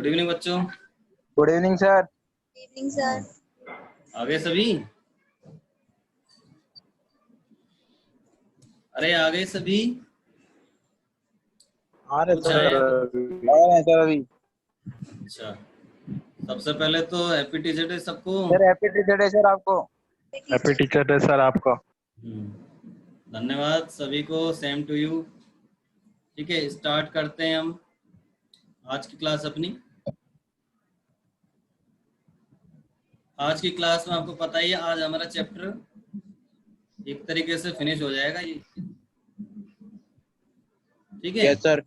Good evening बच्चों। Good evening sir. Evening sir. आ गए सभी? अरे आ गए सभी? आ रहे कुछ सर, आया? आ रहे हैं सर अभी। अच्छा, सबसे पहले तो हैप्पी टीचर डे सबको। Sir happy teacher day sir आपको। हैप्पी टीचर डे सर आपको। धन्यवाद सभी को, सेम टू यू। ठीक है, स्टार्ट करते हैं हम आज की क्लास अपनी। आज की क्लास में आपको पता ही है, आज हमारा चैप्टर एक तरीके से फिनिश हो जाएगा ये। ठीक है। Yes sir.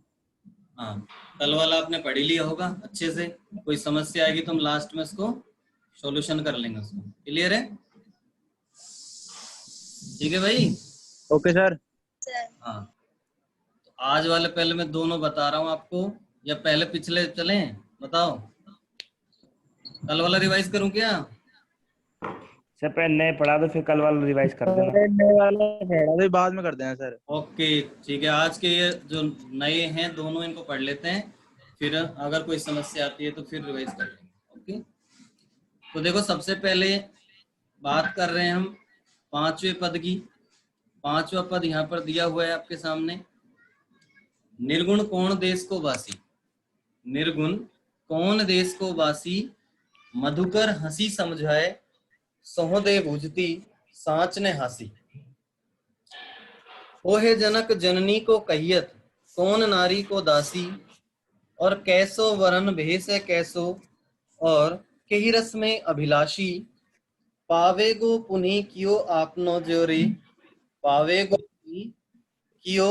हाँ, कल वाला आपने पढ़ ही लिया होगा अच्छे से। कोई समस्या आएगी तो हम लास्ट में इसको सॉल्यूशन कर लेंगे उसको। क्लियर है? ठीक है भाई। Okay sir. हाँ, तो आज वाले पहले मैं दोनों बता रहा हूँ आपको, या पहले पिछले चलें? बताओ, कल वाला रिवाइज करूँ क्या? सर पहले नए पढ़ा दो, फिर कल वाला रिवाइज कर देना। नए वाला अभी बाद में कर देना सर। ओके ठीक है, आज के ये जो नए हैं दोनों इनको पढ़ लेते हैं, फिर अगर कोई समस्या आती है तो फिर रिवाइज कर लेंगे। ओके, तो देखो सबसे पहले बात कर रहे हैं हम पांचवें पद की। पांचवा पद यहाँ पर दिया हुआ है आपके सामने। निर्गुण कौन देश को वासी, निर्गुण कौन देश को वासी, मधुकर हंसी समझाए, सहोदय भुजती सांच ने हासी। ओहे जनक जननी को कहियत, कौन नारी को दासी, और कैसो वरन भेष है कैसो, और केही रस में अभिलाषी। पावे गो पुनि कियो आपनो जोरी, पावे गो पुनि कियो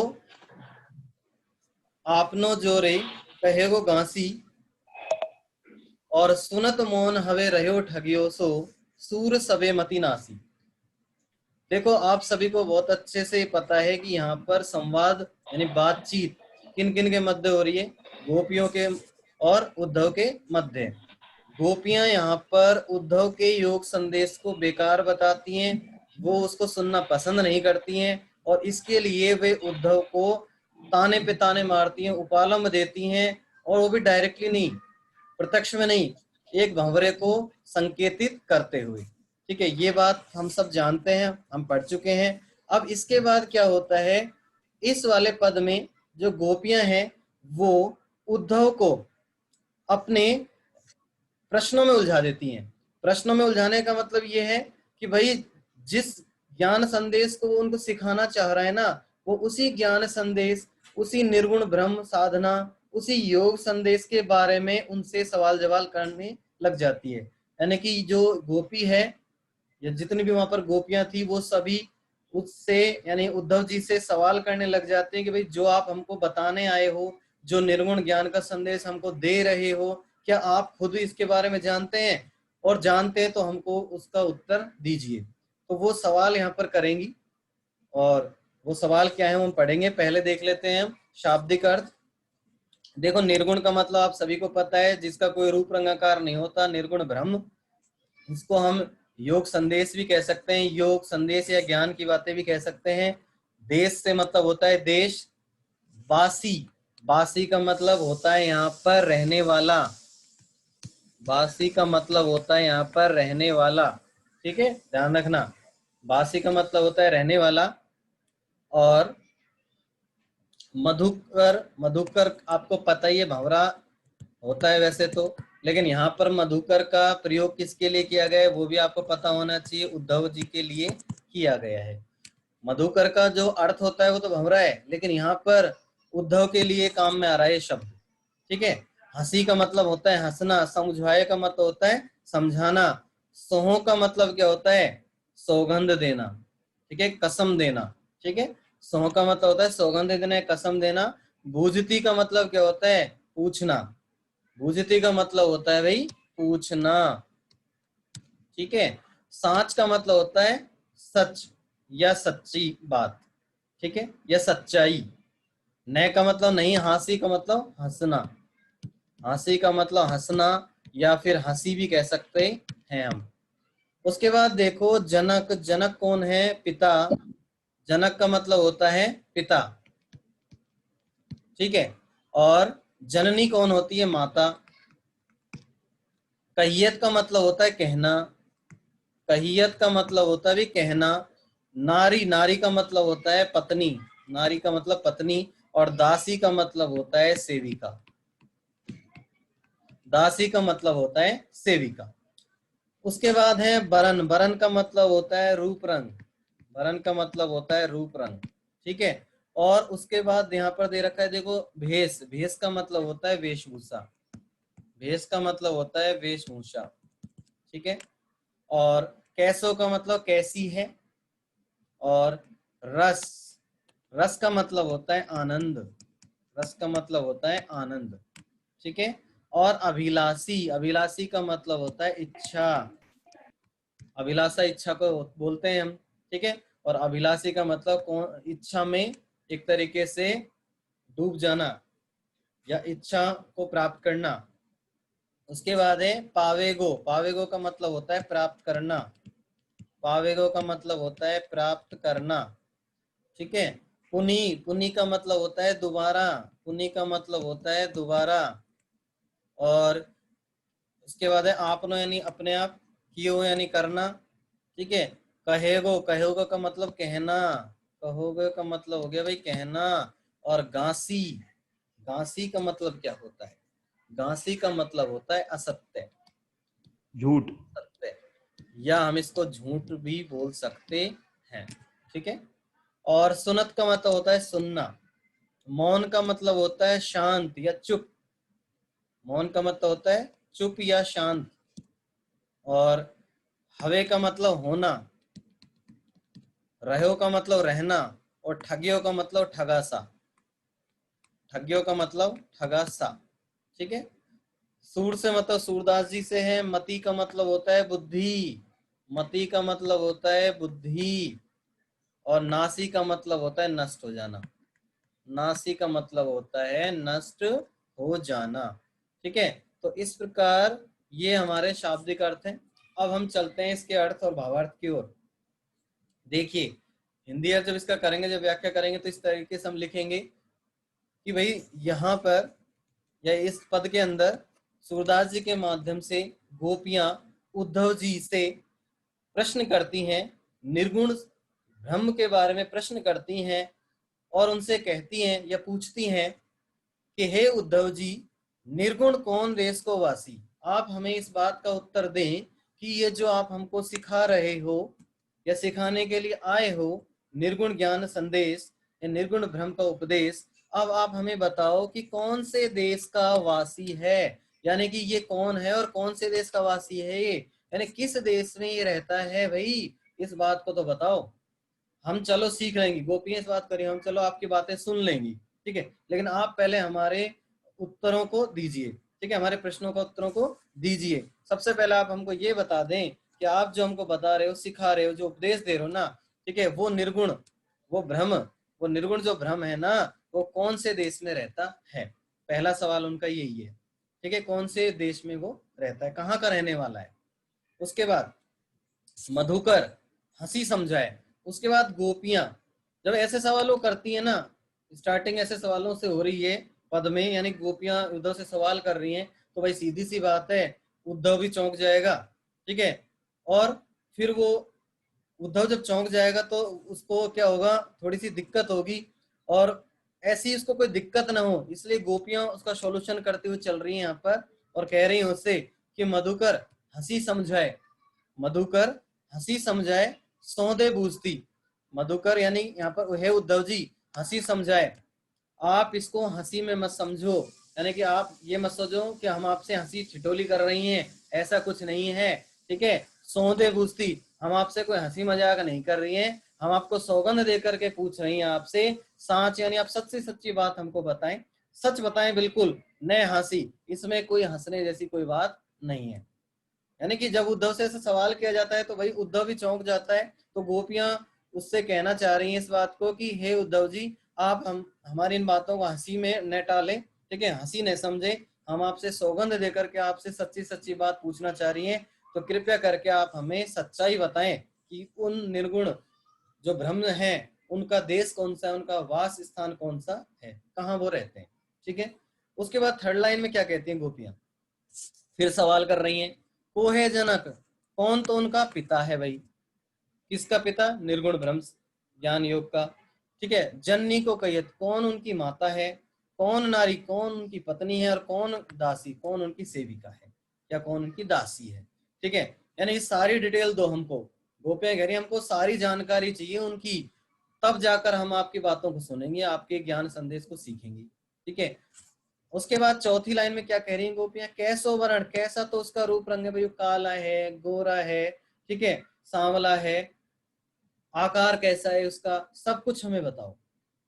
आपनो जोरे, कहे गो गांसी। और सुनत मोन हवे रहो ठगियो सो, सूर सबे मति नासी। देखो आप सभी को बहुत अच्छे से पता है कि यहाँ पर संवाद यानी बातचीत किन किन के मध्य हो रही है? गोपियों के और उद्धव के मध्य। गोपियां यहाँ पर उद्धव के योग संदेश को बेकार बताती हैं, वो उसको सुनना पसंद नहीं करती हैं, और इसके लिए वे उद्धव को ताने पे ताने मारती हैं, उपालम देती हैं, और वो भी डायरेक्टली नहीं, प्रत्यक्ष में नहीं, एक भंवरे को संकेतित करते हुए। ठीक है, ये बात हम सब जानते हैं, हम पढ़ चुके हैं। अब इसके बाद क्या होता है, इस वाले पद में जो गोपियां हैं वो उद्धव को अपने प्रश्नों में उलझा देती हैं। प्रश्नों में उलझाने का मतलब ये है कि भाई जिस ज्ञान संदेश को वो उनको सिखाना चाह रहा है ना, वो उसी ज्ञान संदेश, उसी निर्गुण ब्रह्म साधना, उसी योग संदेश के बारे में उनसे सवाल जवाब करने लग जाती है। यानी कि जो गोपी है या जितनी भी वहां पर गोपियां थी वो सभी उससे यानी उद्धव जी से सवाल करने लग जाते हैं कि भाई जो आप हमको बताने आए हो, जो निर्गुण ज्ञान का संदेश हमको दे रहे हो, क्या आप खुद इसके बारे में जानते हैं? और जानते हैं तो हमको उसका उत्तर दीजिए। तो वो सवाल यहाँ पर करेंगी, और वो सवाल क्या है हम पढ़ेंगे। पहले देख लेते हैं हम शाब्दिक अर्थ। देखो निर्गुण का मतलब आप सभी को पता है, जिसका कोई रूप रंगाकार नहीं होता, निर्गुण ब्रह्म। इसको हम योग संदेश भी कह सकते हैं, योग संदेश या ज्ञान की बातें भी कह सकते हैं। देश से मतलब होता है देश। बासी, बासी का मतलब होता है यहाँ पर रहने वाला। बासी का मतलब होता है यहाँ पर रहने वाला। ठीक है, ध्यान रखना, बासी का मतलब होता है रहने वाला। और मधुकर, मधुकर आपको पता ही है भंवरा होता है वैसे तो, लेकिन यहाँ पर मधुकर का प्रयोग किसके लिए किया गया है वो भी आपको पता होना चाहिए, उद्धव जी के लिए किया गया है। मधुकर का जो अर्थ होता है वो तो भंवरा है, लेकिन यहाँ पर उद्धव के लिए काम में आ रहा है शब्द। ठीक है, हंसी का मतलब होता है हंसना, समझाए का मतलब होता है समझाना, सोहो का मतलब क्या होता है? सौगंध देना। ठीक है, कसम देना। ठीक है, सोह का मतलब होता है सौगंध देना, कसम देना। भूजती का मतलब क्या होता है? पूछना। भूजती का मतलब होता है भाई पूछना। ठीक है, सांच का मतलब होता है सच या सच्ची बात। ठीक है, या सच्चाई। नय का मतलब नहीं, हासी का मतलब हंसना। हंसी का मतलब हंसना, या फिर हंसी भी कह सकते हैं हम। उसके बाद देखो जनक, जनक कौन है? पिता। जनक का मतलब होता है पिता। ठीक है, और जननी कौन होती है? माता। कहियत का मतलब होता है कहना, कहियत का मतलब होता है भी कहना। नारी, नारी का मतलब होता है पत्नी, नारी का मतलब पत्नी। और दासी का मतलब होता है सेविका, दासी का मतलब होता है सेविका। उसके बाद है बरन, बरन का मतलब होता है रूप रंग, बरन का मतलब होता है रूप रंग, ठीक है। और उसके बाद यहाँ पर दे रखा है देखो भेष, भेष का मतलब होता है वेशभूषा, भेष का मतलब होता है वेशभूषा, ठीक है। और कैसो का मतलब कैसी है। और रस, रस का मतलब होता है आनंद, रस का मतलब होता है आनंद, ठीक है। और अभिलाषी, अभिलाषी का मतलब होता है इच्छा, अभिलाषा इच्छा को बोलते हैं हम, ठीक है। और अभिलाषी का मतलब कौन, इच्छा में एक तरीके से डूब जाना या इच्छा को प्राप्त करना। उसके बाद है पावेगो, पावेगो का मतलब होता है प्राप्त करना, पावेगो का मतलब होता है प्राप्त करना, ठीक है। पुनी, पुनी का मतलब होता है दोबारा, पुनी का मतलब होता है दोबारा। और उसके बाद है आपनो यानी अपने आप, कियो यानी करना, ठीक है। कहेगो, कहेगो का मतलब कहना, कहोगे का मतलब हो गया भाई कहना। और गांसी, गांसी का मतलब क्या होता है, गांसी का मतलब होता है असत्य, झूठ। सत्य, या हम इसको झूठ भी बोल सकते हैं, ठीक है। और सुनत का मतलब होता है सुनना। मौन का मतलब होता है शांत या चुप, मौन का मतलब होता है चुप या शांत। और हवे का मतलब होना, रहो का मतलब रहना। और ठगियो का मतलब ठगासा, ठगियो का मतलब ठगासा, ठीक है। सूर से मतलब सूरदास जी से है। मति का मतलब होता है बुद्धि, मति का मतलब होता है बुद्धि। और नासी का मतलब होता है नष्ट हो जाना, नासी का मतलब होता है नष्ट हो जाना, ठीक है। तो इस प्रकार ये हमारे शाब्दिक अर्थ हैं। अब हम चलते हैं इसके अर्थ और भावार्थ की ओर। देखिए हिंदी अर्थ जब इसका करेंगे, जब व्याख्या करेंगे तो इस तरीके से हम लिखेंगे कि भाई यहाँ पर या इस पद के अंदर सूरदास जी के माध्यम से गोपियां उद्धव जी से प्रश्न करती हैं, निर्गुण ब्रह्म के बारे में प्रश्न करती हैं। और उनसे कहती हैं या पूछती हैं कि हे उद्धव जी, निर्गुण कौन देश को वासी, आप हमें इस बात का उत्तर दें कि ये जो आप हमको सिखा रहे हो या सिखाने के लिए आए हो, निर्गुण ज्ञान संदेश या निर्गुण ब्रह्म का उपदेश, अब आप हमें बताओ कि कौन से देश का वासी है, यानी कि ये कौन है और कौन से देश का वासी है ये, यानी किस देश में ये रहता है भाई, इस बात को तो बताओ। हम चलो सीख लेंगे, गोपियां इस बात करिए, हम चलो आपकी बातें सुन लेंगी, ठीक है, लेकिन आप पहले हमारे उत्तरों को दीजिए, ठीक है, हमारे प्रश्नों का उत्तरों को दीजिए। सबसे पहले आप हमको ये बता दें कि आप जो हमको बता रहे हो, सिखा रहे हो, जो उपदेश दे रहे हो ना, ठीक है, वो निर्गुण, वो भ्रम, वो निर्गुण जो भ्रम है ना, वो कौन से देश में रहता है। पहला सवाल उनका यही है, ठीक है, कौन से देश में वो रहता है, कहाँ का रहने वाला है। उसके बाद मधुकर हंसी समझाए। उसके बाद गोपियां जब ऐसे सवालों करती है ना, स्टार्टिंग ऐसे सवालों से हो रही है पद में, यानी गोपियां उद्धव से सवाल कर रही हैं, तो भाई सीधी सी बात है उद्धव भी चौंक जाएगा, ठीक है। और फिर वो उद्धव जब चौंक जाएगा तो उसको क्या होगा, थोड़ी सी दिक्कत होगी। और ऐसी उसको कोई दिक्कत ना हो, इसलिए गोपियां उसका सॉल्यूशन करते हुए चल रही हैं यहाँ पर, और कह रही हैं उससे कि मधुकर हंसी समझाए, मधुकर हंसी समझाए सौदे बूझती। मधुकर यानी यहाँ पर हे उद्धव जी, हंसी समझाए, आप इसको हंसी में मत समझो, यानी कि आप ये मत सोचो कि हम आपसे हंसी ठिठोली कर रही हैं, ऐसा कुछ नहीं है, ठीक है। सौदे बूझती, हम आपसे कोई हंसी मजाक नहीं कर रही हैं, हम आपको सौगंध देकर के पूछ रही हैं आपसे, सांच यानी आप सच्ची सच्ची बात हमको बताएं, सच बताएं बिल्कुल, न हंसी, इसमें कोई हंसने जैसी कोई बात नहीं है। यानी कि जब उद्धव से ऐसा सवाल किया जाता है तो भाई उद्धव भी चौंक जाता है। तो गोपियां उससे कहना चाह रही हैं इस बात को कि हे उद्धव जी, आप हम हमारी इन बातों को हंसी में न टालें, ठीक है, हंसी न समझे, हम आपसे सौगंध देकर के आपसे सच्ची सच्ची बात पूछना चाह रही हैं, तो कृपया करके आप हमें सच्चाई बताएं कि उन निर्गुण जो ब्रह्म हैं उनका देश कौन सा है, उनका वास स्थान कौन सा है, कहाँ वो रहते हैं, ठीक है। उसके बाद थर्ड लाइन में क्या कहती हैं गोपियां, फिर सवाल कर रही हैं को है जनक, कौन तो उनका पिता है भाई, किसका पिता, निर्गुण ब्रह्म ज्ञान योग का। ठीक है, जननी को कहियत, कौन उनकी माता है, कौन नारी, कौन उनकी पत्नी है, और कौन दासी, कौन उनकी सेविका है, या कौन उनकी दासी है। ठीक है, यानी सारी डिटेल दो हमको, गोपियां कह रही हमको सारी जानकारी चाहिए उनकी, तब जाकर हम आपकी बातों को सुनेंगे, आपके ज्ञान संदेश को सीखेंगे। ठीक है, उसके बाद चौथी लाइन में क्या कह रही हैं गोपियां, कैसो वर्ण, कैसा तो उसका रूप रंग है भाई, काला है, गोरा है, ठीक है, सांवला है, आकार कैसा है उसका, सब कुछ हमें बताओ।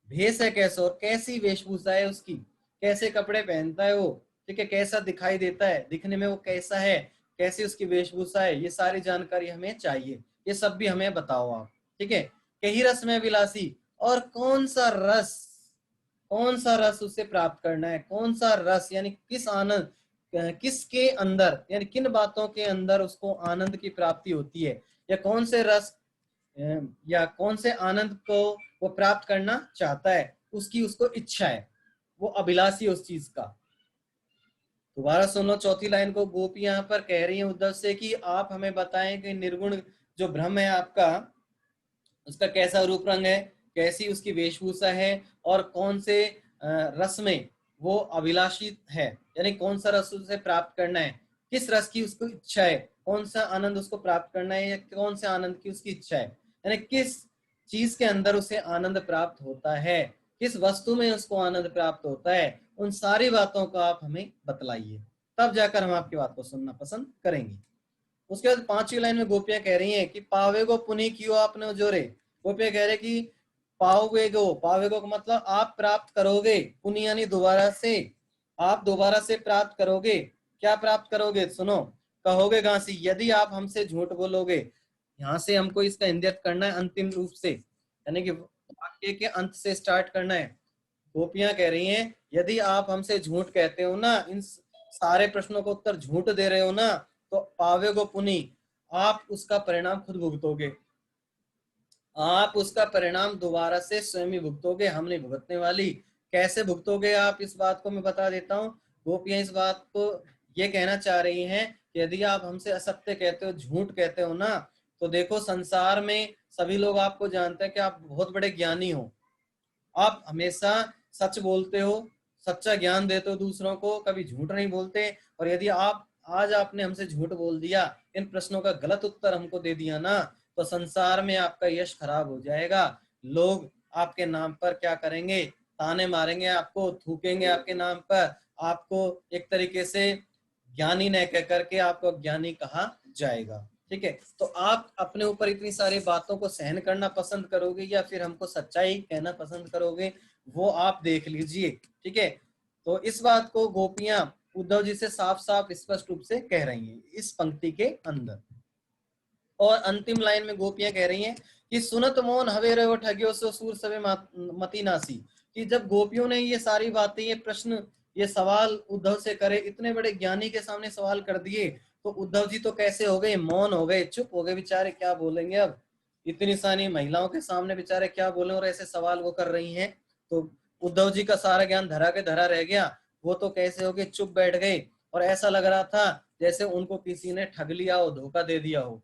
भेष है कैसा, और कैसी वेशभूषा है उसकी, कैसे कपड़े पहनता है वो, ठीक है, कैसा दिखाई देता है, दिखने में वो कैसा है, कैसी उसकी वेशभूषा है, ये सारी जानकारी हमें चाहिए, ये सब भी हमें बताओ आप। ठीक है, कही रस में विलासी, और कौन सा रस, कौन सा रस उसे प्राप्त करना है, कौन सा रस यानी किस आनंद, किसके अंदर यानी किन बातों के अंदर उसको आनंद की प्राप्ति होती है, या कौन से रस या कौन से आनंद को वो प्राप्त करना चाहता है, उसकी उसको इच्छा है, वो अभिलाषी उस चीज का। दोबारा सुन लो चौथी लाइन को, गोपी यहाँ पर कह रही है उद्धव से कि आप हमें बताएं कि निर्गुण जो ब्रह्म है आपका, उसका कैसा रूप रंग है, कैसी उसकी वेशभूषा है, और कौन से रस में वो अभिलाषी है, यानी कौन सा रस उसे प्राप्त करना है, किस रस की उसको इच्छा है, कौन सा आनंद उसको प्राप्त करना है, या कौन से आनंद की उसकी इच्छा है, यानी किस चीज के अंदर उसे आनंद प्राप्त होता है, किस वस्तु में उसको आनंद प्राप्त होता है, उन सारी बातों को आप हमें बतलाइए, तब जाकर हम आपकी बात को सुनना पसंद करेंगे। उसके बाद पांचवी लाइन में गोपियां कह रही हैं कि पावे को पुनि क्यों आपने जोरे, गोपियां कह रहे कि पावे को मतलब आप प्राप्त करोगे, पुनि यानी दोबारा से, आप दोबारा से प्राप्त करोगे, क्या प्राप्त करोगे सुनो, कहोगे घासी, यदि आप हमसे झूठ बोलोगे, यहाँ से हमको इसका इंद्यत करना है अंतिम रूप से, यानी कि वाक्य के अंत से स्टार्ट करना है। गोपियां कह रही हैं यदि आप हमसे झूठ कहते हो ना, इन सारे प्रश्नों को उत्तर झूठ दे रहे हो ना, तो पावे को पुनि, आप उसका परिणाम खुद भुगतोगे, आप उसका परिणाम दोबारा से स्वयं ही भुगतोगे, हम नहीं भुगतने वाली। कैसे भुगतोगे आप, इस बात को मैं बता देता हूँ। गोपियां इस बात को ये कहना चाह रही हैं कि यदि आप हमसे असत्य कहते हो, झूठ कहते हो ना, तो देखो संसार में सभी लोग आपको जानते हैं कि आप बहुत बड़े ज्ञानी हो, आप हमेशा सच बोलते हो, सच्चा ज्ञान देते हो दूसरों को, कभी झूठ नहीं बोलते, और यदि आप आज आपने हमसे झूठ बोल दिया, इन प्रश्नों का गलत उत्तर हमको दे दिया ना, तो संसार में आपका यश खराब हो जाएगा, लोग आपके नाम पर क्या करेंगे, ताने मारेंगे, आपको थूकेंगे आपके नाम पर, आपको एक तरीके से ज्ञानी न कह करके आपको ज्ञानी कहा जाएगा। ठीक है, तो आप अपने ऊपर इतनी सारी बातों को सहन करना पसंद करोगे, या फिर हमको सच्चाई कहना पसंद करोगे, वो आप देख लीजिए। ठीक है, तो इस बात को गोपियां उद्धव जी से साफ साफ स्पष्ट रूप से कह रही हैं इस पंक्ति के अंदर। और अंतिम लाइन में गोपियां कह रही हैं कि सुनत मोहन हवे रहो ठगियो सो सूर सवे मती नासी, कि जब गोपियों ने ये सारी बातें, ये प्रश्न, ये सवाल उद्धव से करे, इतने बड़े ज्ञानी के सामने सवाल कर दिए, तो उद्धव जी तो कैसे हो गए, मौन हो गए, चुप हो गए, बेचारे क्या बोलेंगे अब, इतनी सारी महिलाओं के सामने बेचारे क्या बोले, और ऐसे सवाल वो कर रही हैं, तो उद्धव जी का सारा ज्ञान धरा के धरा रह गया, वो तो कैसे हो गए, चुप बैठ गए, और ऐसा लग रहा था जैसे उनको किसी ने ठग लिया हो, धोखा दे दिया हो,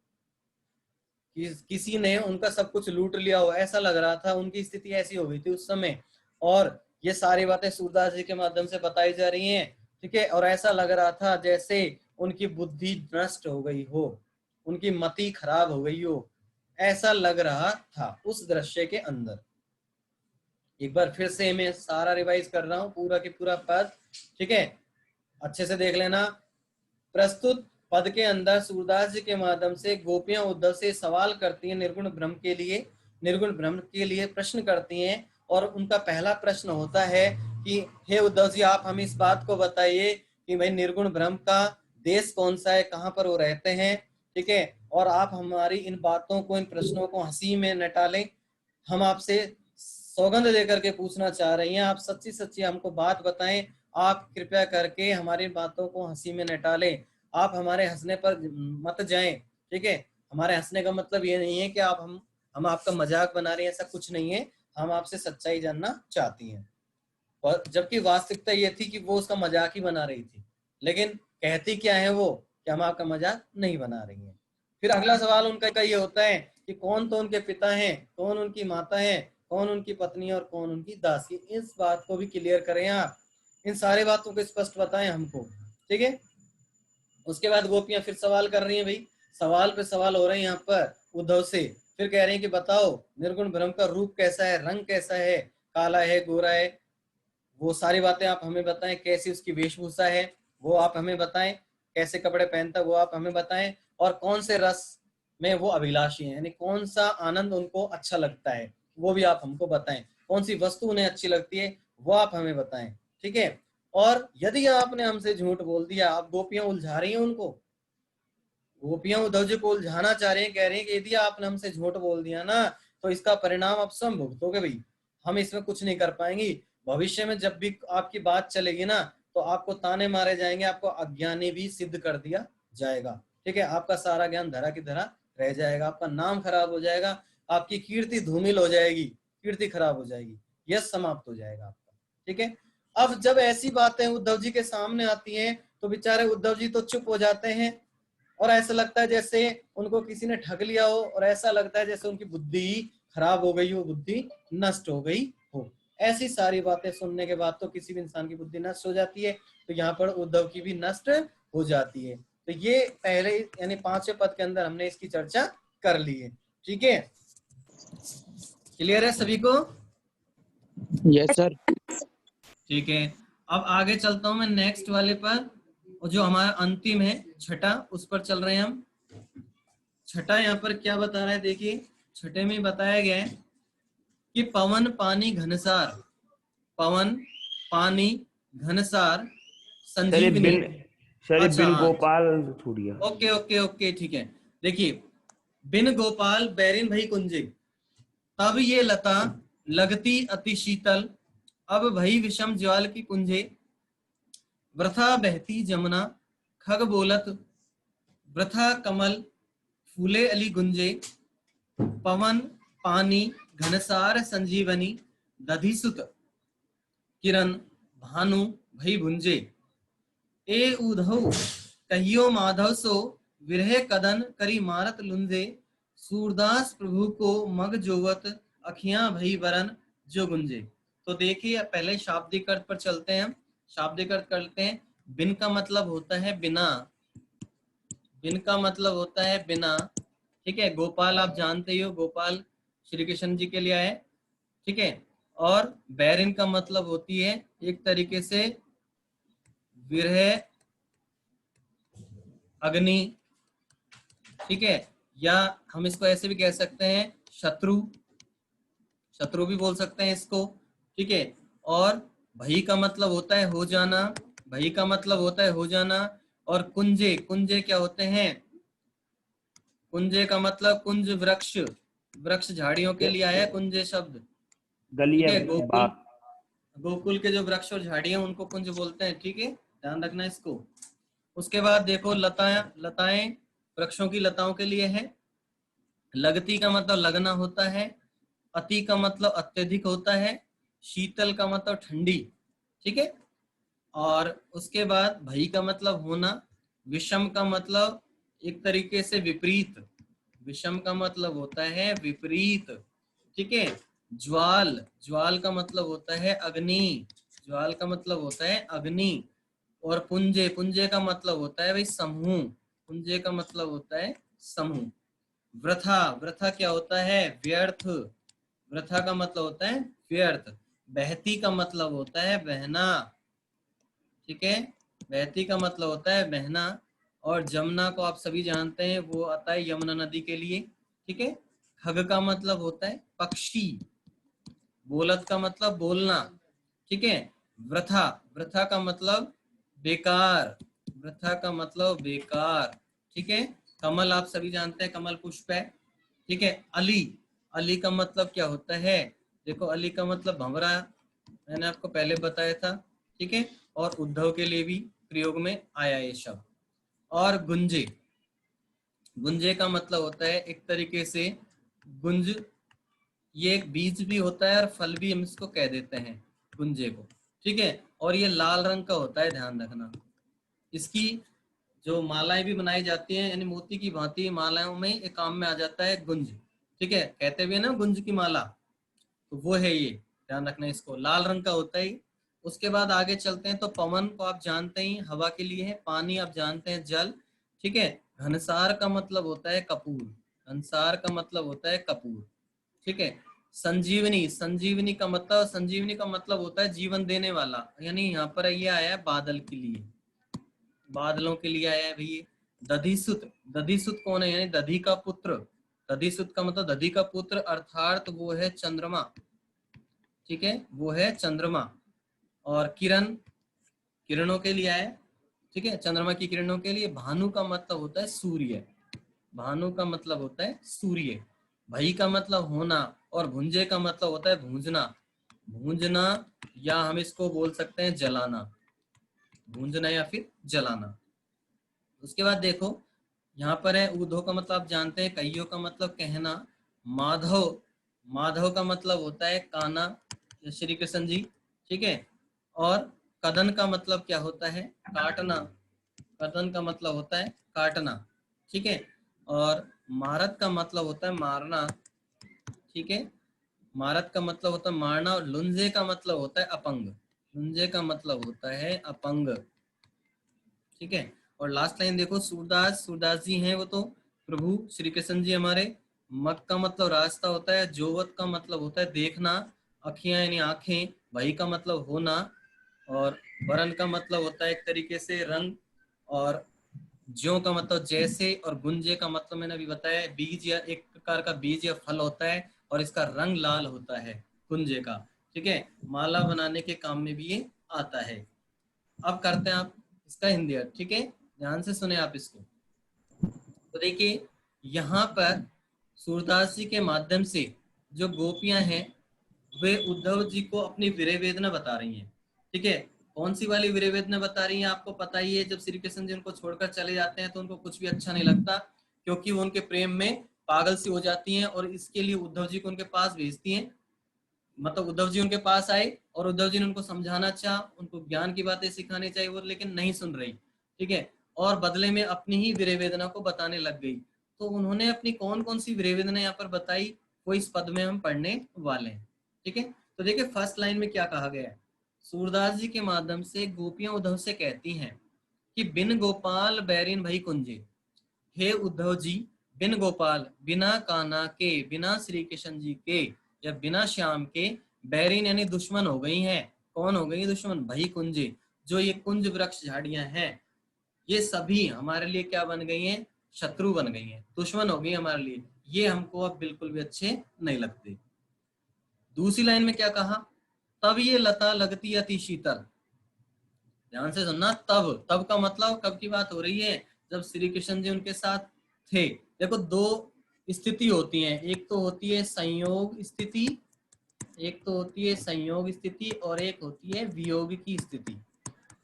किसी ने उनका सब कुछ लूट लिया हो, ऐसा लग रहा था, उनकी स्थिति ऐसी हो गई थी उस समय। और ये सारी बातें सूरदास जी के माध्यम से बताई जा रही हैं। ठीक है, और ऐसा लग रहा था जैसे उनकी बुद्धि नष्ट हो गई हो, उनकी मति खराब हो गई हो, ऐसा लग रहा था उस दृश्य के अंदर। एक बार फिर से मैं सारा रिवाइज कर रहा हूँ, पूरा के पूरा पद, ठीक है, अच्छे से देख लेना। प्रस्तुत पद के अंदर सूरदास जी के माध्यम से गोपियां उद्धव से सवाल करती हैं, निर्गुण ब्रह्म के लिए प्रश्न करती हैं, और उनका पहला प्रश्न होता है कि हे उद्धव जी, आप हमें इस बात को बताइए कि भाई निर्गुण ब्रह्म का देश कौन सा है, कहाँ पर वो रहते हैं। ठीक है, और आप हमारी इन बातों को, इन प्रश्नों को हंसी में न टालें, हम आपसे सौगंध लेकर के पूछना चाह रही हैं, आप सच्ची सच्ची हमको बात बताएं, आप कृपया करके हमारी बातों को हंसी में न टालें, आप हमारे हंसने पर मत जाएं। ठीक है, हमारे हंसने का मतलब ये नहीं है कि आप हम आपका मजाक बना रहे हैं, ऐसा कुछ नहीं है, हम आपसे सच्चाई जानना चाहती हैं। और जबकि वास्तविकता ये थी कि वो उसका मजाक ही बना रही थी, लेकिन कहती क्या है वो, कि हम आपका मजाक नहीं बना रही हैं। फिर अगला सवाल उनका ये होता है कि कौन तो उनके पिता हैं, कौन उनकी माता है, कौन उनकी पत्नी और कौन उनकी दासी। इस बात को भी क्लियर करें आप, इन सारी बातों को स्पष्ट बताएं हमको, ठीक है। उसके बाद गोपियां फिर सवाल कर रही हैं, भाई सवाल पे सवाल हो रहे हैं यहाँ पर उद्धव से। फिर कह रहे हैं कि बताओ निर्गुण ब्रह्म का रूप कैसा है, रंग कैसा है, काला है, गोरा है, वो सारी बातें आप हमें बताएं। कैसी उसकी वेशभूषा है वो आप हमें बताएं, कैसे कपड़े पहनता है वो आप हमें बताएं, और कौन से रस में वो अभिलाषी हैं, यानी कौन सा आनंद उनको अच्छा लगता है वो भी आप हमको बताएं, कौन सी वस्तु उन्हें अच्छी लगती है वो आप हमें बताएं, ठीक है। और यदि आपने हमसे झूठ बोल दिया, आप गोपियां उलझा रही हैं उनको, गोपियां उद्धव जी को उलझाना चाह रही हैं, कह रही हैं कि यदि आपने हमसे झूठ बोल दिया ना तो इसका परिणाम आप स्वयं भुगतोगे भाई, हम इसमें कुछ नहीं कर पाएंगे। भविष्य में जब भी आपकी बात चलेगी ना तो आपको ताने मारे जाएंगे, आपको अज्ञानी भी सिद्ध कर दिया जाएगा, ठीक है। आपका सारा ज्ञान धरा की धरा रह जाएगा, आपका नाम खराब हो जाएगा, आपकी कीर्ति धूमिल हो जाएगी, कीर्ति खराब हो जाएगी, यश समाप्त हो जाएगा आपका, ठीक है। अब जब ऐसी बातें उद्धव जी के सामने आती हैं तो बेचारे उद्धव जी तो चुप हो जाते हैं, और ऐसा लगता है जैसे उनको किसी ने ठग लिया हो, और ऐसा लगता है जैसे उनकी बुद्धि खराब हो गई हो, बुद्धि नष्ट हो गई हो। ऐसी सारी बातें सुनने के बाद तो किसी भी इंसान की बुद्धि नष्ट हो जाती है, तो यहाँ पर उद्धव की भी नष्ट हो जाती है। तो ये पहले यानी 5वें पद के अंदर हमने इसकी चर्चा कर ली है, ठीक है। क्लियर है सभी को? Yes sir. ठीक है। अब आगे चलता हूं मैं नेक्स्ट वाले पर, और जो हमारा अंतिम है छठा, उस पर चल रहे हैं हम। छठा यहाँ पर क्या बता रहा है, देखिए छठे में बताया गया है कि पवन पानी घनसार, पवन पानी घनसार सर ये संजीवनी। बिन सर ये अच्छा बिन हाँ, गोपाल छूट गया। ओके ओके ओके, ठीक है। देखिए, बिन गोपाल बैरिन भई कुंजे, तब ये लता लगती अति शीतल, अब भई विषम ज्वाल की कुंजे, वृथा बहती जमुना खग बोलत, वृथा कमल फूले अली गुंजे, पवन पानी घनसार संजीवनी, दधिसुत किरण भानु भई भुंजे, ए उधौ कहियो माधव सो, विरह कदन करी मारत लुंजे, सूरदास प्रभु को मग जोवत, अखियां भई वरन जो गुंजे। तो देखिए पहले शाब्दिक अर्थ पर चलते हैं हम, शाब्दिक अर्थ करते हैं। बिन का मतलब होता है बिना, बिन का मतलब होता है बिना, ठीक है। गोपाल आप जानते ही हो, गोपाल श्री कृष्ण जी के लिए आए, ठीक है। और बैरिन का मतलब होती है एक तरीके से विरह अग्नि, ठीक है। या हम इसको ऐसे भी कह सकते हैं शत्रु, शत्रु भी बोल सकते हैं इसको, ठीक है। और भई का मतलब होता है हो जाना, भई का मतलब होता है हो जाना। और कुंजे, कुंजे क्या होते हैं, कुंजे का मतलब कुंज वृक्ष, वृक्ष झाड़ियों के लिए आया है कुंजे शब्द, गली ठीक है है। गोकुल, बाग। गोकुल के जो वृक्ष और झाड़ियां उनको कुंज बोलते हैं, ठीक है, ध्यान रखना इसको। उसके बाद देखो लताएं, लताएं वृक्षों की लताओं के लिए है। लगती का मतलब लगना होता है, अति का मतलब अत्यधिक होता है, शीतल का मतलब ठंडी, ठीक है। और उसके बाद भई का मतलब होना, विषम का मतलब एक तरीके से विपरीत, विषम का मतलब होता है विपरीत, ठीक है। ज्वाल, ज्वाल का मतलब होता है अग्नि, ज्वाल का मतलब होता है अग्नि। और पुंजे, पुंजे का मतलब होता है भाई समूह, पुंजे का मतलब होता है समूह। वृथा, वृथा क्या होता है, व्यर्थ, वृथा का मतलब होता है व्यर्थ। बहती का मतलब होता है बहना, ठीक है, बहती का मतलब होता है बहना। और जमुना को आप सभी जानते हैं, वो आता है यमुना नदी के लिए, ठीक है। खग का मतलब होता है पक्षी, बोलत का मतलब बोलना, ठीक है। वृथा, वृथा का मतलब बेकार, वृथा का मतलब बेकार, ठीक है। कमल आप सभी जानते हैं कमल पुष्प है, ठीक है। अली, अली का मतलब क्या होता है, देखो अली का मतलब भंवरा, मैंने आपको पहले बताया था, ठीक है। और उद्धव के लिए भी प्रयोग में आया ये शब्द। और गुंजे, गुंजे का मतलब होता है एक तरीके से गुंज, ये एक बीज भी होता है और फल भी हम इसको कह देते हैं गुंजे को, ठीक है। और ये लाल रंग का होता है, ध्यान रखना। इसकी जो मालाएं भी बनाई जाती हैं, यानी मोती की भांति मालाओं में एक काम में आ जाता है गुंज। ठीक है, कहते भी है ना गुंज की माला, तो वो है ये, ध्यान रखना इसको, लाल रंग का होता है। उसके बाद आगे चलते हैं तो पवन को आप जानते ही हवा के लिए है, पानी आप जानते हैं जल। ठीक है, घनसार का मतलब होता है कपूर, घनसार का मतलब होता है कपूर। ठीक है, संजीवनी, संजीवनी का मतलब, संजीवनी का मतलब होता है जीवन देने वाला, यानी यहाँ पर ये आया है बादल के लिए, बादलों के लिए आया है भैया। दधिसुत, दधिसुत कौन है, यानी दधि का पुत्र, दधिसुत का मतलब दधि का पुत्र, अर्थात वो है चंद्रमा। ठीक है, वो है चंद्रमा। और किरण, किरणों के लिए आया है। ठीक है, चंद्रमा की किरणों के लिए। भानु का मतलब होता है सूर्य, भानु का मतलब होता है सूर्य। भई का मतलब होना, और भुंजे का मतलब होता है भूंजना, भूंजना, या हम इसको बोल सकते हैं जलाना, भूंजना या फिर जलाना। उसके बाद देखो यहाँ पर है ऊधो का मतलब आप जानते हैं, कईयों का मतलब कहना, माधव, माधव का मतलब होता है काना, श्री कृष्ण जी। ठीक है, और कदन का मतलब क्या होता है, काटना, कदन का मतलब होता है काटना। ठीक है, और मारत का मतलब होता है मारना। ठीक है, मारत का मतलब होता है मारना, और लुंजे का मतलब होता है अपंग, लुंजे का मतलब होता है अपंग। ठीक है, और लास्ट लाइन देखो, सूरदास, सूरदास जी हैं वो तो प्रभु श्री कृष्ण जी हमारे। मक का मतलब रास्ता होता है, जोवत का मतलब होता है देखना, अखियां यानी आंखें, भाई का मतलब होना, और वरण का मतलब होता है एक तरीके से रंग, और ज्यों का मतलब जैसे, और गुंजे का मतलब मैंने अभी बताया बीज, या एक प्रकार का बीज या फल होता है, और इसका रंग लाल होता है गुंजे का। ठीक है, माला बनाने के काम में भी ये आता है। अब करते हैं आप इसका हिंदी अर्थ। ठीक है, ध्यान से सुने आप इसको। तो देखिए यहाँ पर सूरदास जी के माध्यम से जो गोपियां हैं वे उद्धव जी को अपनी विरह वेदना बता रही हैं। ठीक है, कौन सी वाली विरह वेदना बता रही हैं, आपको पता ही है, जब श्री कृष्ण जी उनको छोड़कर चले जाते हैं तो उनको कुछ भी अच्छा नहीं लगता, क्योंकि वो उनके प्रेम में पागल सी हो जाती हैं, और इसके लिए उद्धव जी को उनके पास भेजती हैं। मतलब उद्धव जी उनके पास आए, और उद्धव जी ने उनको समझाना चाहा, उनको ज्ञान की बातें सिखानी चाहिए, वो लेकिन नहीं सुन रही। ठीक है, और बदले में अपनी ही विरह वेदना को बताने लग गई। तो उन्होंने अपनी कौन कौन सी विरह वेदना यहाँ पर बताई, वो इस पद में हम पढ़ने वाले हैं। ठीक है, तो देखिए फर्स्ट लाइन में क्या कहा गया है, सूरदास जी के माध्यम से गोपियां उद्धव से कहती हैं कि बिन गोपाल बैरिन भई कुंजे, हे उद्धव जी, बिन गोपाल, बिना कान्हा के, बिना श्री कृष्ण जी के, या बिना श्याम के बैरिन यानी दुश्मन हो गई हैं। कौन हो गई दुश्मन, भई कुंजे, जो ये कुंज वृक्ष झाड़ियां हैं, ये सभी हमारे लिए क्या बन गई हैं, शत्रु बन गई हैं, दुश्मन हो गई हमारे लिए, ये हमको अब बिल्कुल भी अच्छे नहीं लगते। दूसरी लाइन में क्या कहा, तब ये लता लगती अति शीतल, ध्यान से सुनना, तब, तब का मतलब कब की बात हो रही है, जब श्री कृष्ण जी उनके साथ थे। देखो दो स्थिति होती है, एक तो होती है संयोग स्थिति, एक तो होती है संयोग स्थिति, और एक होती है वियोग की स्थिति।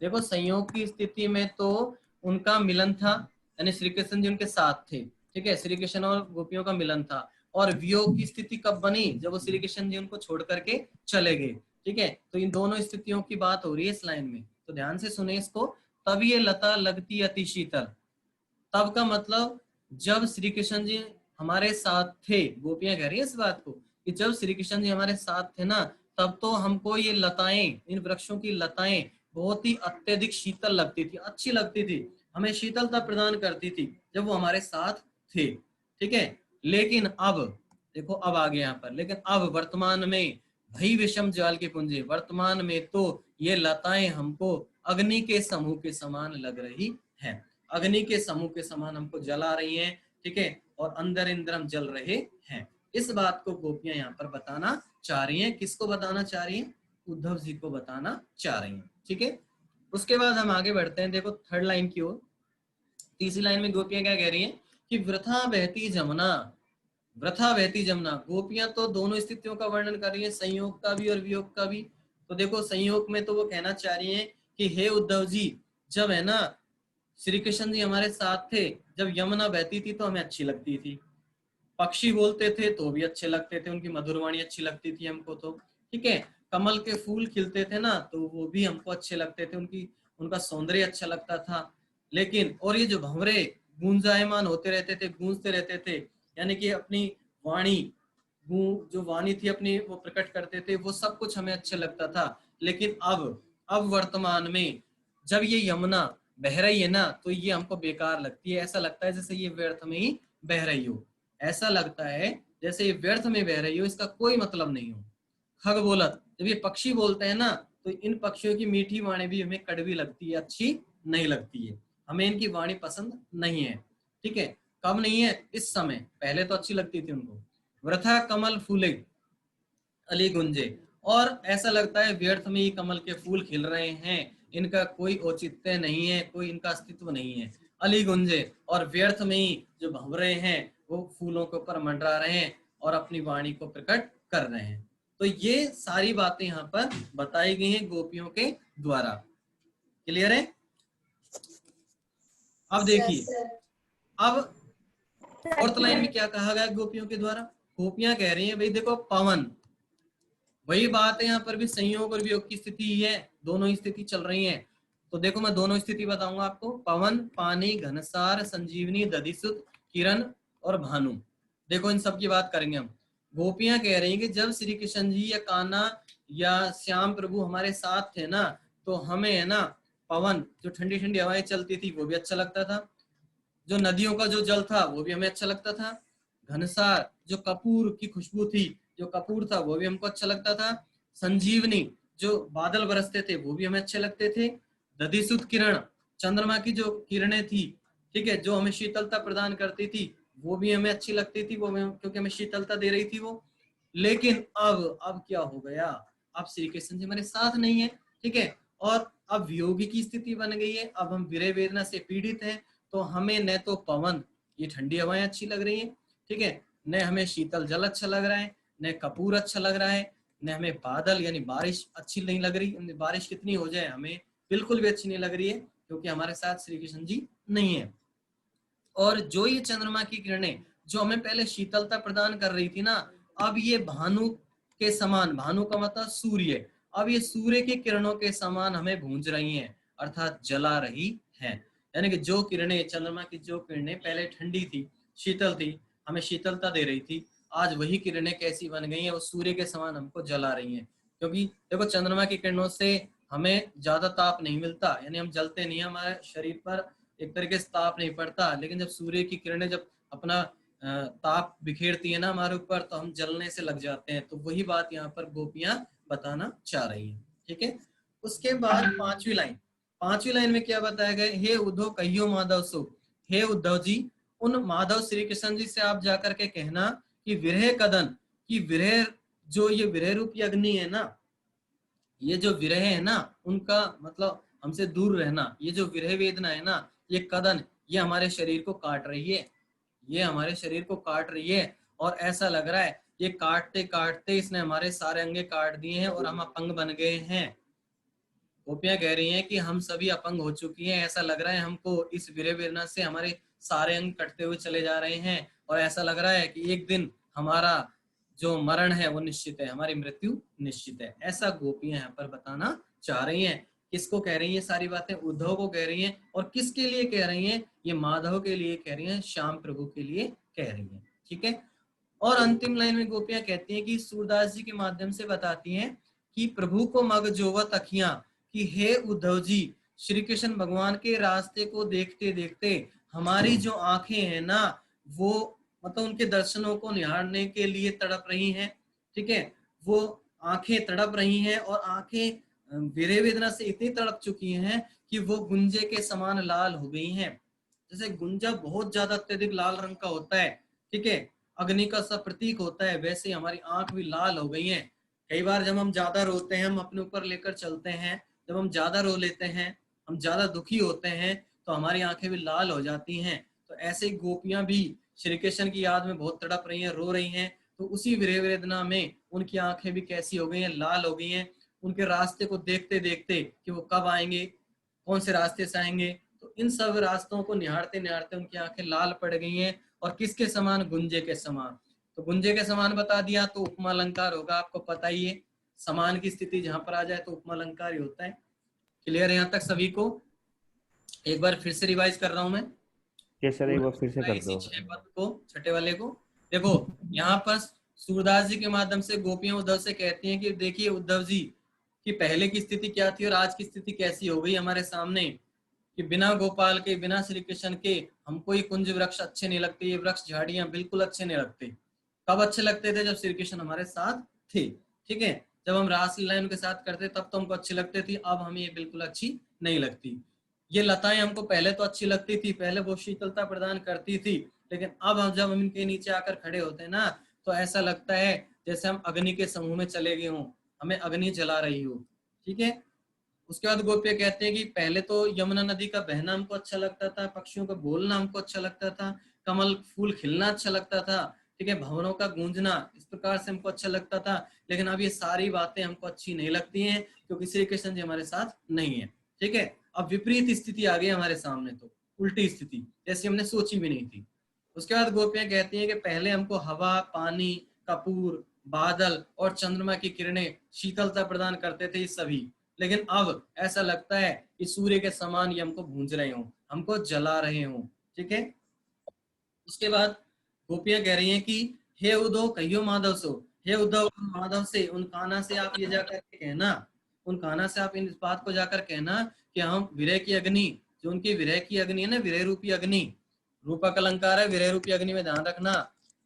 देखो संयोग की स्थिति में तो उनका मिलन था, यानी श्री कृष्ण जी उनके साथ थे। ठीक है, श्री कृष्ण और गोपियों का मिलन था। और वियोग की स्थिति कब बनी, जब वो श्री कृष्ण जी उनको छोड़ करके चले गए। ठीक है, तो इन दोनों स्थितियों की बात हो रही है इस लाइन में, तो ध्यान से सुने इसको। तब ये लता लगती अति शीतल, तब का मतलब जब श्री कृष्ण जी हमारे साथ थे, गोपियां कह रही है इस बात को कि जब श्री कृष्ण जी हमारे साथ थे ना, तब तो हमको ये लताएं, इन वृक्षों की लताएं बहुत ही अत्यधिक शीतल लगती थी, अच्छी लगती थी, हमें शीतलता प्रदान करती थी जब वो हमारे साथ थे। ठीक है, लेकिन अब देखो, अब आ गया यहाँ पर, लेकिन अब वर्तमान में भई विषम ज्वाल के पुंजे, वर्तमान में तो ये लताएं हमको अग्नि के समूह के समान लग रही हैं, अग्नि के समूह के समान हमको जला रही हैं। ठीक है, और अंदर इंदर हम जल रहे हैं। इस बात को गोपियां यहाँ पर बताना चाह रही हैं, किसको बताना चाह रही हैं, उद्धव जी को बताना चाह रही हैं। ठीक है, उसके बाद हम आगे बढ़ते हैं, देखो थर्ड लाइन की ओर। तीसरी लाइन में गोपियां क्या कह रही हैं कि वृथा बहती जमुना, वृथा बहती जमुना, गोपियां तो दोनों स्थितियों का वर्णन कर रही है, संयोग का भी और वियोग का भी। तो देखो संयोग में तो वो कहना चाह रही है कि हे उद्धव जी, जब है ना श्री कृष्ण जी हमारे साथ थे, जब यमुना बहती थी तो हमें अच्छी लगती थी, पक्षी बोलते थे तो भी अच्छे लगते थे, उनकी मधुरवाणी अच्छी लगती थी हमको तो। ठीक है, कमल के फूल खिलते थे ना तो वो भी हमको अच्छे लगते थे, उनकी, उनका सौंदर्य अच्छा लगता था। लेकिन और ये जो भंवरे गूंजायमान होते रहते थे, गूंजते रहते थे, यानी कि अपनी वाणी, जो वाणी थी अपनी वो प्रकट करते थे, वो सब कुछ हमें अच्छा लगता था। लेकिन अब वर्तमान में जब ये यमुना बह रही है ना, तो ये हमको बेकार लगती है। ऐसा लगता है जैसे ये व्यर्थ में ही बह रही हो, ऐसा लगता है जैसे ये व्यर्थ में बह रही हो, इसका कोई मतलब नहीं हो। खग बोलत, जब ये पक्षी बोलते हैं ना, तो इन पक्षियों की मीठी वाणी भी हमें कड़वी लगती है, अच्छी नहीं लगती है, हमें इनकी वाणी पसंद नहीं है। ठीक है, कब नहीं है, इस समय, पहले तो अच्छी लगती थी उनको। वृथा कमल फूले अली गुंजे, और ऐसा लगता है व्यर्थ में ही कमल के फूल खिल रहे हैं, इनका कोई औचित्य नहीं है, कोई इनका अस्तित्व नहीं है। अली गुंजे, और व्यर्थ में ही जो भंवरे हैं वो फूलों के ऊपर मंडरा रहे हैं और अपनी वाणी को प्रकट कर रहे हैं। तो ये सारी बातें यहाँ पर बताई गई हैं गोपियों के द्वारा। क्लियर है? अब देखिए, अब फोर्थ लाइन में क्या कहा गया गोपियों के द्वारा? गोपियां कह रही हैं भाई देखो पवन, वही बात है यहाँ पर भी संयोग और वियोग की स्थिति ही है, दोनों ही स्थिति चल रही है। तो देखो मैं दोनों स्थिति बताऊंगा आपको, पवन, पानी, घनसार, संजीवनी, दधिसुत, किरण और भानु। देखो इन सब की बात करेंगे हम। गोपियां कह रही हैं कि जब श्री कृष्ण जी या कान्हा या श्याम प्रभु हमारे साथ थे ना, तो हमें है ना पवन, जो ठंडी ठंडी हवाएं चलती थी वो भी अच्छा लगता था, जो नदियों का जो जल था वो भी हमें अच्छा लगता था, घनसार जो कपूर की खुशबू थी, जो कपूर था वो भी हमको अच्छा लगता था, संजीवनी जो बादल बरसते थे वो भी हमें अच्छे लगते थे, दधिसुत किरण चंद्रमा की जो किरणें थी, ठीक है, जो हमें शीतलता प्रदान करती थी वो भी हमें अच्छी लगती थी, वो क्योंकि हमें शीतलता दे रही थी वो। लेकिन अब क्या हो गया, अब श्री कृष्ण जी हमारे साथ नहीं है, ठीक है, और अब वियोगी की स्थिति बन गई है, अब हम विरह वेदना से पीड़ित हैं, तो हमें न तो पवन, ये ठंडी हवाएं अच्छी लग रही है, ठीक है, न हमें शीतल जल अच्छा लग रहा है, न कपूर अच्छा लग रहा है, न हमें बादल यानी बारिश अच्छी नहीं लग रही, बारिश कितनी हो जाए हमें बिल्कुल भी अच्छी नहीं लग रही है, क्योंकि हमारे साथ श्री कृष्ण जी नहीं है। और जो ये चंद्रमा की किरणें जो हमें पहले शीतलता प्रदान कर रही थी ना, अब ये भानु के समान, भानु का मतलब सूर्य, अब ये सूर्य की किरणों के समान हमें भूंज रही हैं, अर्थात जला रही हैं। यानी कि जो किरणें, चंद्रमा की जो किरणें पहले ठंडी थी, शीतल थी, हमें शीतलता दे रही थी, आज वही किरणें कैसी बन गई हैं, वो सूर्य के समान हमको जला रही हैं। क्योंकि देखो चंद्रमा की किरणों से हमें ज्यादा ताप नहीं मिलता, यानी हम जलते नहीं, हमारे शरीर पर एक तरीके से ताप नहीं पड़ता, लेकिन जब सूर्य की किरणें जब अपना ताप बिखेरती है ना हमारे ऊपर, तो हम जलने से लग जाते हैं। तो वही बात यहाँ पर गोपियां बताना चाह रही हैं, ठीक है। उसके बाद पांचवी लाइन में क्या बताया गया, हे उद्धव कहियो माधव सो, हे उद्धव जी उन माधव श्री कृष्ण जी से आप जाकर के कहना कि विरह कदन, कि विरह, जो ये विरह रूपी अग्नि है ना, ये जो विरह है ना, उनका मतलब हमसे दूर रहना, ये जो विरह वेदना है ना, ये कदन, ये हमारे शरीर को काट रही है, ये हमारे शरीर को काट रही है, और ऐसा लग रहा है ये काटते काटते इसने हमारे सारे अंगे काट दिए हैं और हम अपंग बन गए हैं। गोपियां कह रही हैं कि हम सभी अपंग हो चुकी हैं, ऐसा लग रहा है हमको इस विरह वेदना से हमारे सारे अंग कटते हुए चले जा रहे हैं, और ऐसा लग रहा है कि एक दिन हमारा जो मरण है वो निश्चित है, हमारी मृत्यु निश्चित है। ऐसा गोपियां यहाँ पर बताना चाह रही हैं। किसको कह रही हैं सारी बातें? उद्धव को कह रही हैं। और किसके लिए कह रही हैं? ये माधव के लिए कह रही हैं, श्याम प्रभु के लिए कह रही हैं, ठीक है। और अंतिम लाइन में गोपियां कहती हैं कि सूरदास जी के माध्यम से बताती हैं कि प्रभु को मग जोवत अखियां, कि हे उद्धव जी, श्री कृष्ण भगवान के रास्ते को देखते देखते हमारी जो आंखें हैं ना, वो मतलब उनके दर्शनों को निहारने के लिए तड़प रही हैं, ठीक है। वो आंखें तड़प रही हैं, और आंखें विरह वेदना से इतनी तड़प चुकी हैं कि वो गुंजे के समान लाल हो गई हैं। जैसे गुंजा बहुत ज्यादा अत्यधिक लाल रंग का होता है, ठीक है, अग्नि का सा प्रतीक होता है, वैसे हमारी आंख भी लाल हो गई हैं। कई बार जब हम ज्यादा रोते हैं, हम अपने ऊपर लेकर चलते हैं, जब हम ज्यादा रो लेते हैं, हम ज्यादा दुखी होते हैं, तो हमारी आंखें भी लाल हो जाती हैं। तो ऐसे ही गोपियां भी श्री कृष्ण की याद में बहुत तड़प रही हैं, रो रही हैं। तो उसी विरह वेदना में उनकी आंखें भी कैसी हो गई हैं? लाल हो गई हैं, उनके रास्ते को देखते देखते कि वो कब आएंगे, कौन से रास्ते से आएंगे। तो इन सब रास्तों को निहारते निहारते उनकी आंखें लाल पड़ गई हैं, और किसके समान? गुंजे के समान। तो गुंजे के समान बता दिया तो उपमा अलंकार होगा, आपको पता ही है, समान की स्थिति जहां पर आ जाए तो उपमा अलंकार ही होता है। क्लियर है यहाँ तक सभी को? एक बार फिर से रिवाइज कर रहा हूं मैं ये सर एक बार फिर से कर इसी दो। 6 पद को, छठे वाले को। देखो यहाँ पर सूरदास जी के माध्यम से गोपियां उद्धव से कहती हैं कि देखिए उद्धव जी कि पहले की स्थिति क्या थी और आज की स्थिति कैसी हो गई हमारे सामने, कि बिना गोपाल के, बिना श्री कृष्ण के हमको ये कुंज वृक्ष अच्छे नहीं लगते, ये वृक्ष झाड़ियां बिल्कुल अच्छे नहीं लगते। कब अच्छे लगते थे? जब श्री कृष्ण हमारे साथ थे, ठीक है। जब हम रासलीला उनके साथ करते तब तो हमको अच्छी लगती थी, अब हमें ये बिल्कुल अच्छी नहीं लगती। ये लताएं हमको पहले तो अच्छी लगती थी, पहले वो शीतलता प्रदान करती थी, लेकिन अब हम जब हम इनके नीचे आकर खड़े होते हैं ना, तो ऐसा लगता है जैसे हम अग्नि के समूह में चले गए हों, हमें अग्नि जला रही हो, ठीक है। उसके बाद गोपियां कहते हैं कि पहले तो यमुना नदी का बहना हमको अच्छा लगता था, पक्षियों का बोलना हमको अच्छा लगता था, कमल फूल खिलना अच्छा लगता था, ठीक है, भवनों का गूंजना इस प्रकार से हमको अच्छा लगता था, लेकिन अब ये सारी बातें हमको अच्छी नहीं लगती हैं क्योंकि श्री कृष्ण जी हमारे साथ नहीं है, ठीक है। अब विपरीत स्थिति आ गई हमारे सामने, तो उल्टी स्थिति जैसी हमने सोची भी नहीं थी। उसके बाद गोपियां कहती हैं कि पहले हमको हवा, पानी, कपूर, बादल और चंद्रमा की किरणें शीतलता प्रदान करते थे ये सभी, लेकिन अब ऐसा लगता है कि सूर्य के समान ये हमको भूंज रहे हो, हमको जला रहे हो, ठीक है। उसके बाद गोपियां कह रही हैं कि हे उद्धव कहियो माधव सो, हे उद्धव माधव से, उन कान्हा से आप ये जाकर के कहना, उन कान्हा से आप इस बात को जाकर कहना कि हम विरह की अग्नि, जो उनकी विरह की अग्नि है ना, विरह रूपी अग्नि, रूपक अलंकार है, विरह रूपी अग्नि में ध्यान रखना,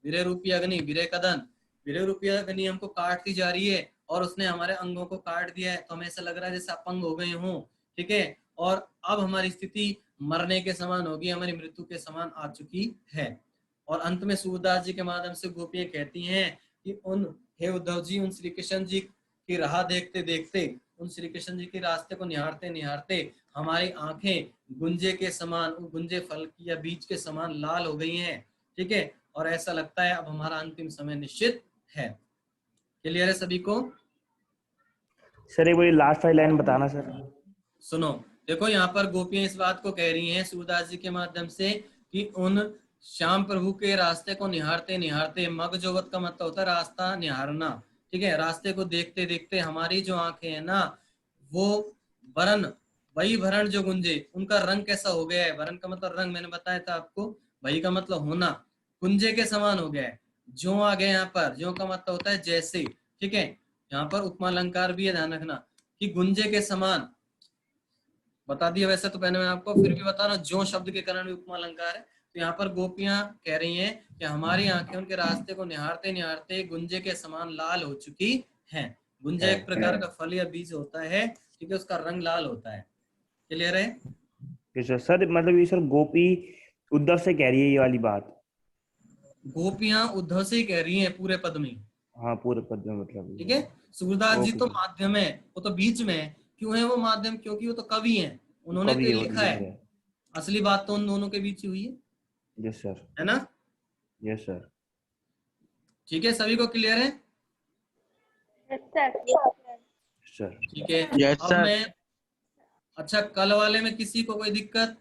विरह रूपी अग्नि, विरह कदन, विरह रूपी अग्नि हमको काटती जा रही है और उसने हमारे अंगों को काट दिया है, तो हमें ऐसा लग रहा है जैसे अपंग हो गए हों, ठीक है। और अब हमारी स्थिति मरने के समान होगी, हमारी मृत्यु के समान आ चुकी है। और अंत में सूरदास जी के माध्यम से गोपियां कहती हैं कि उन, हे उद्धव जी, उन श्री कृष्ण जी की राह देखते देखते, उन श्री कृष्ण जी के रास्ते को निहारते निहारते हमारी आंखें गुंजे के समान, गुंजे फल की या बीज के समान लाल हो गई हैं, ठीक है। और ऐसा लगता है अब हमारा अंतिम समय निश्चित है। क्लियर है सभी को? सर एक बार लास्ट वाली लाइन बताना सर। सुनो, देखो यहाँ पर गोपियां इस बात को कह रही हैं सूरदास जी के माध्यम से कि उन श्याम प्रभु के रास्ते को निहारते निहारते, मग जोवत का मतलब होता है रास्ता निहारना, ठीक है, रास्ते को देखते देखते हमारी जो आंखें हैं ना, वो वरण, वही भरण जो गुंजे, उनका रंग कैसा हो गया है, वरण का मतलब रंग, मैंने बताया था आपको, वही का मतलब होना, कुंजे के समान हो गया है। जो आ गया यहाँ पर, जो का मतलब होता है जैसे, ठीक है। यहाँ पर उपमा अलंकार भी है, ध्यान रखना कि गुंजे के समान बता दिया वैसे तो मैंने, मैं आपको फिर भी बता रहा हूँ, जो शब्द के कारण भी उपमा अलंकार है। तो यहाँ पर गोपियां कह रही हैं कि हमारी आंखें उनके रास्ते को निहारते निहारते गुंजे के समान लाल हो चुकी हैं। गुंजा एक प्रकार का फल या बीज होता है, ठीक है, उसका रंग लाल होता है। क्लियर है? सर मतलब ये सर गोपी उद्धव से कह रही है ये वाली बात? गोपियां उद्धव से ही कह रही हैं पूरे पद में, हाँ पूरे पद में मतलब ठीक है। सूरदास जी ओके तो सर। माध्यम है, वो तो बीच में है। क्यों है वो माध्यम? क्योंकि वो तो कवि हैं, उन्होंने तो कवि ये है वो लिखा लिख है। रहे हैं। असली बात तो उन दोनों के बीच ही हुई यस सर। है ना? Yes sir. ठीक है, सभी को क्लियर है? सर ठीक है। यस अब सर। मैं, अच्छा, कल वाले में किसी को कोई दिक्कत?